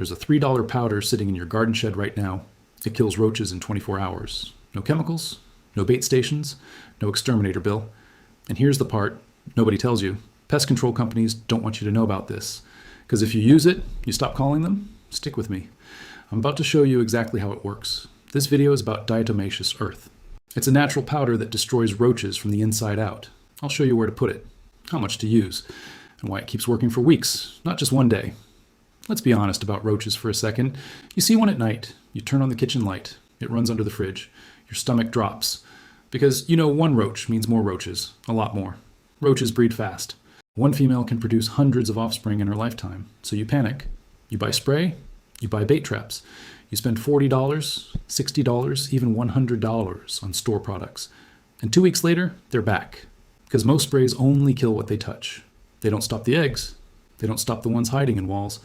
There's a $3 powder sitting in your garden shed right now. It kills roaches in 24 hours. No chemicals, no bait stations, no exterminator bill. And here's the part nobody tells you. Pest control companies don't want you to know about this. Because if you use it, you stop calling them, stick with me. I'm about to show you exactly how it works. This video is about diatomaceous earth. It's a natural powder that destroys roaches from the inside out. I'll show you where to put it, how much to use, and why it keeps working for weeks, not just one day. Let's be honest about roaches for a second. You see one at night, you turn on the kitchen light, it runs under the fridge, your stomach drops. Because you know one roach means more roaches, a lot more. Roaches breed fast. One female can produce hundreds of offspring in her lifetime, so you panic. You buy spray, you buy bait traps. You spend $40, $60, even $100 on store products. And 2 weeks later, they're back. Because most sprays only kill what they touch. They don't stop the eggs. They don't stop the ones hiding in walls.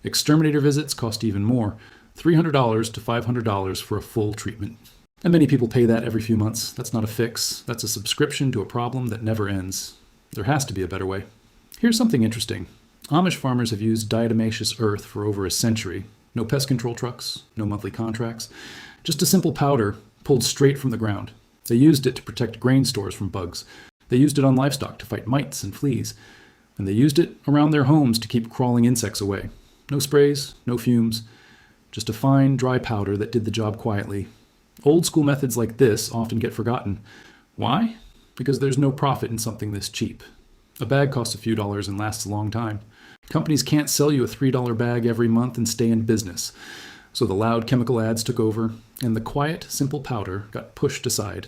Exterminator visits cost even more, $300 to $500 for a full treatment. And many people pay that every few months. That's not a fix. That's a subscription to a problem that never ends. There has to be a better way. Here's something interesting. Amish farmers have used diatomaceous earth for over a century. No pest control trucks, no monthly contracts. Just a simple powder pulled straight from the ground. They used it to protect grain stores from bugs. They used it on livestock to fight mites and fleas. And they used it around their homes to keep crawling insects away. No sprays, no fumes. Just a fine, dry powder that did the job quietly. Old school methods like this often get forgotten. Why? Because there's no profit in something this cheap. A bag costs a few dollars and lasts a long time. Companies can't sell you a $3 bag every month and stay in business. So the loud chemical ads took over, and the quiet, simple powder got pushed aside.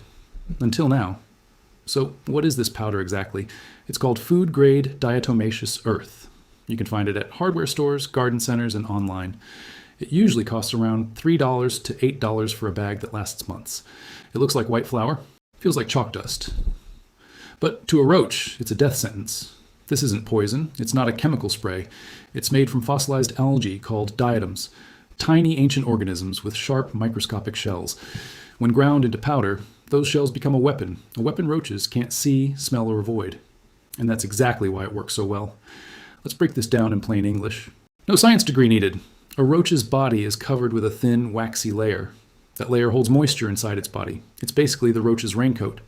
Until now. So what is this powder exactly? It's called food-grade diatomaceous earth. You can find it at hardware stores, garden centers, and online. It usually costs around $3 to $8 for a bag that lasts months. It looks like white flour. Feels like chalk dust. But to a roach, it's a death sentence. This isn't poison. It's not a chemical spray. It's made from fossilized algae called diatoms, tiny ancient organisms with sharp microscopic shells. When ground into powder, those shells become a weapon roaches can't see, smell, or avoid. And that's exactly why it works so well. Let's break this down in plain English. No science degree needed. A roach's body is covered with a thin, waxy layer. That layer holds moisture inside its body. It's basically the roach's raincoat.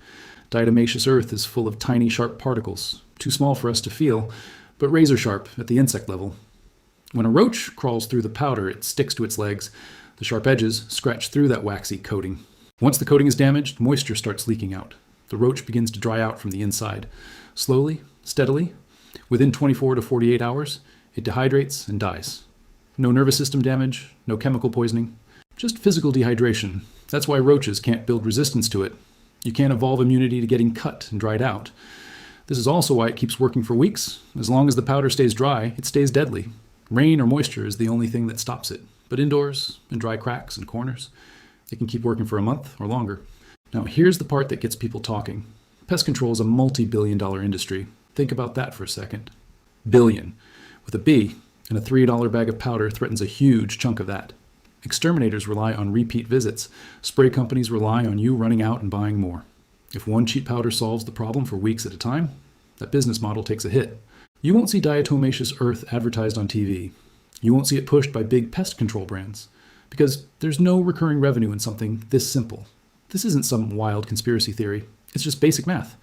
Diatomaceous earth is full of tiny, sharp particles, too small for us to feel, but razor sharp at the insect level. When a roach crawls through the powder, it sticks to its legs. The sharp edges scratch through that waxy coating. Once the coating is damaged, moisture starts leaking out. The roach begins to dry out from the inside. Slowly, steadily, within 24 to 48 hours, it dehydrates and dies. No nervous system damage, no chemical poisoning, just physical dehydration. That's why roaches can't build resistance to it. You can't evolve immunity to getting cut and dried out. This is also why it keeps working for weeks. As long as the powder stays dry, it stays deadly. Rain or moisture is the only thing that stops it. But indoors, in dry cracks and corners, it can keep working for a month or longer. Now here's the part that gets people talking. Pest control is a multi-billion-dollar industry. Think about that for a second. Billion, with a B, and a $3 bag of powder threatens a huge chunk of that. Exterminators rely on repeat visits. Spray companies rely on you running out and buying more. If one cheap powder solves the problem for weeks at a time, that business model takes a hit. You won't see diatomaceous earth advertised on TV. You won't see it pushed by big pest control brands. Because there's no recurring revenue in something this simple. This isn't some wild conspiracy theory. It's just basic math.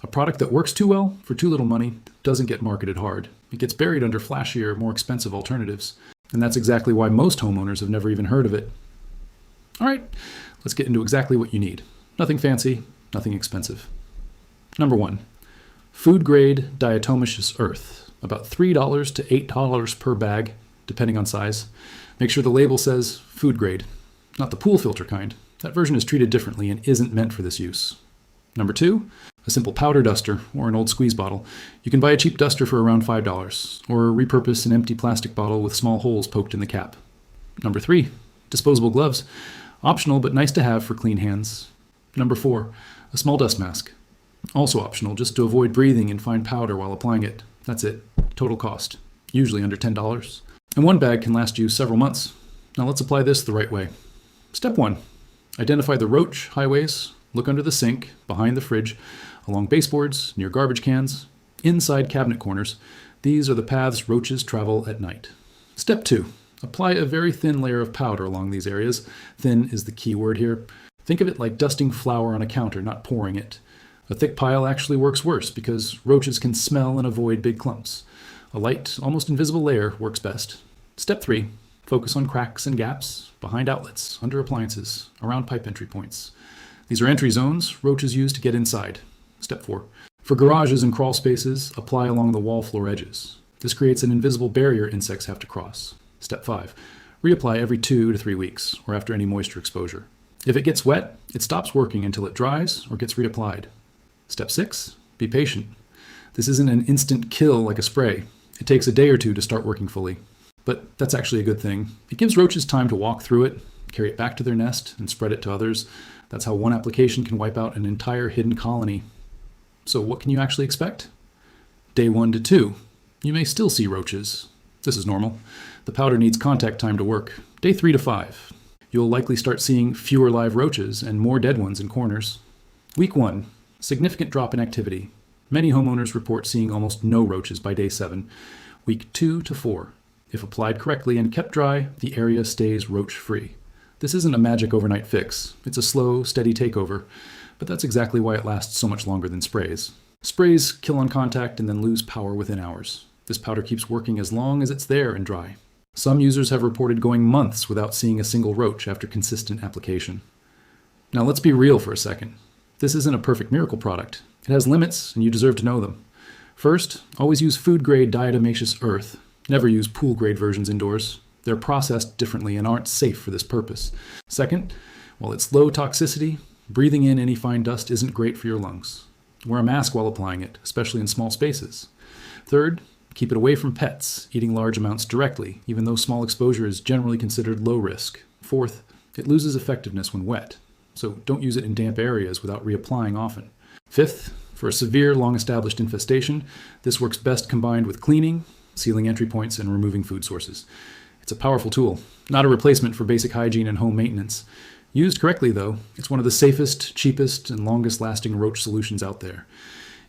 A product that works too well for too little money doesn't get marketed hard. It gets buried under flashier, more expensive alternatives. And that's exactly why most homeowners have never even heard of it. All right, let's get into exactly what you need. Nothing fancy, nothing expensive. Number 1, food-grade diatomaceous earth. About $3 to $8 per bag, depending on size. Make sure the label says food grade, not the pool filter kind. That version is treated differently and isn't meant for this use. Number 2, a simple powder duster or an old squeeze bottle. You can buy a cheap duster for around $5, or repurpose an empty plastic bottle with small holes poked in the cap. Number 3, disposable gloves. Optional but nice to have for clean hands. Number 4, a small dust mask. Also optional, just to avoid breathing in fine powder while applying it. That's it. Total cost. Usually under $10. And one bag can last you several months. Now let's apply this the right way. Step 1. Identify the roach highways. Look under the sink, behind the fridge, along baseboards, near garbage cans, inside cabinet corners. These are the paths roaches travel at night. Step 2. Apply a very thin layer of powder along these areas. Thin is the key word here. Think of it like dusting flour on a counter, not pouring it. A thick pile actually works worse because roaches can smell and avoid big clumps. A light, almost invisible layer works best. Step 3. Focus on cracks and gaps, behind outlets, under appliances, around pipe entry points. These are entry zones roaches use to get inside. Step 4. For garages and crawl spaces, apply along the wall floor edges. This creates an invisible barrier insects have to cross. Step 5. Reapply every 2 to 3 weeks, or after any moisture exposure. If it gets wet, it stops working until it dries or gets reapplied. Step 6. Be patient. This isn't an instant kill like a spray. It takes a day or two to start working fully. But that's actually a good thing. It gives roaches time to walk through it, carry it back to their nest, and spread it to others. That's how one application can wipe out an entire hidden colony. So what can you actually expect? Day 1 to 2. You may still see roaches. This is normal. The powder needs contact time to work. Day 3 to 5. You'll likely start seeing fewer live roaches and more dead ones in corners. Week 1. Significant drop in activity. Many homeowners report seeing almost no roaches by day 7. Week 2 to 4. If applied correctly and kept dry, the area stays roach-free. This isn't a magic overnight fix. It's a slow, steady takeover, but that's exactly why it lasts so much longer than sprays. Sprays kill on contact and then lose power within hours. This powder keeps working as long as it's there and dry. Some users have reported going months without seeing a single roach after consistent application. Now let's be real for a second. This isn't a perfect miracle product. It has limits, and you deserve to know them. First, always use food-grade diatomaceous earth. Never use pool-grade versions indoors. They're processed differently and aren't safe for this purpose. Second, while it's low toxicity, breathing in any fine dust isn't great for your lungs. Wear a mask while applying it, especially in small spaces. Third, keep it away from pets, eating large amounts directly, even though small exposure is generally considered low risk. Fourth, it loses effectiveness when wet, so don't use it in damp areas without reapplying often. Fifth, for a severe, long-established infestation, this works best combined with cleaning, sealing entry points, and removing food sources. It's a powerful tool, not a replacement for basic hygiene and home maintenance. Used correctly, though, it's one of the safest, cheapest, and longest-lasting roach solutions out there.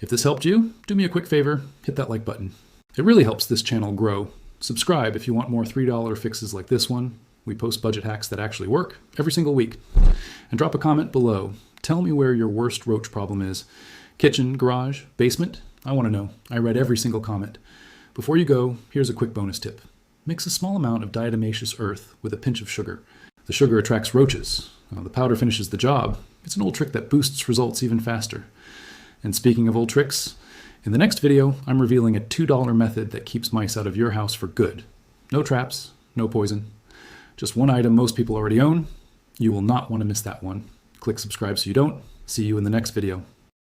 If this helped you, do me a quick favor, hit that like button. It really helps this channel grow. Subscribe if you want more $3 fixes like this one. We post budget hacks that actually work every single week. And drop a comment below. Tell me where your worst roach problem is. Kitchen, garage, basement? I want to know. I read every single comment. Before you go, here's a quick bonus tip. Mix a small amount of diatomaceous earth with a pinch of sugar. The sugar attracts roaches. The powder finishes the job. It's an old trick that boosts results even faster. And speaking of old tricks, in the next video, I'm revealing a $2 method that keeps mice out of your house for good. No traps, no poison. Just one item most people already own. You will not want to miss that one. Click subscribe so you don't. See you in the next video.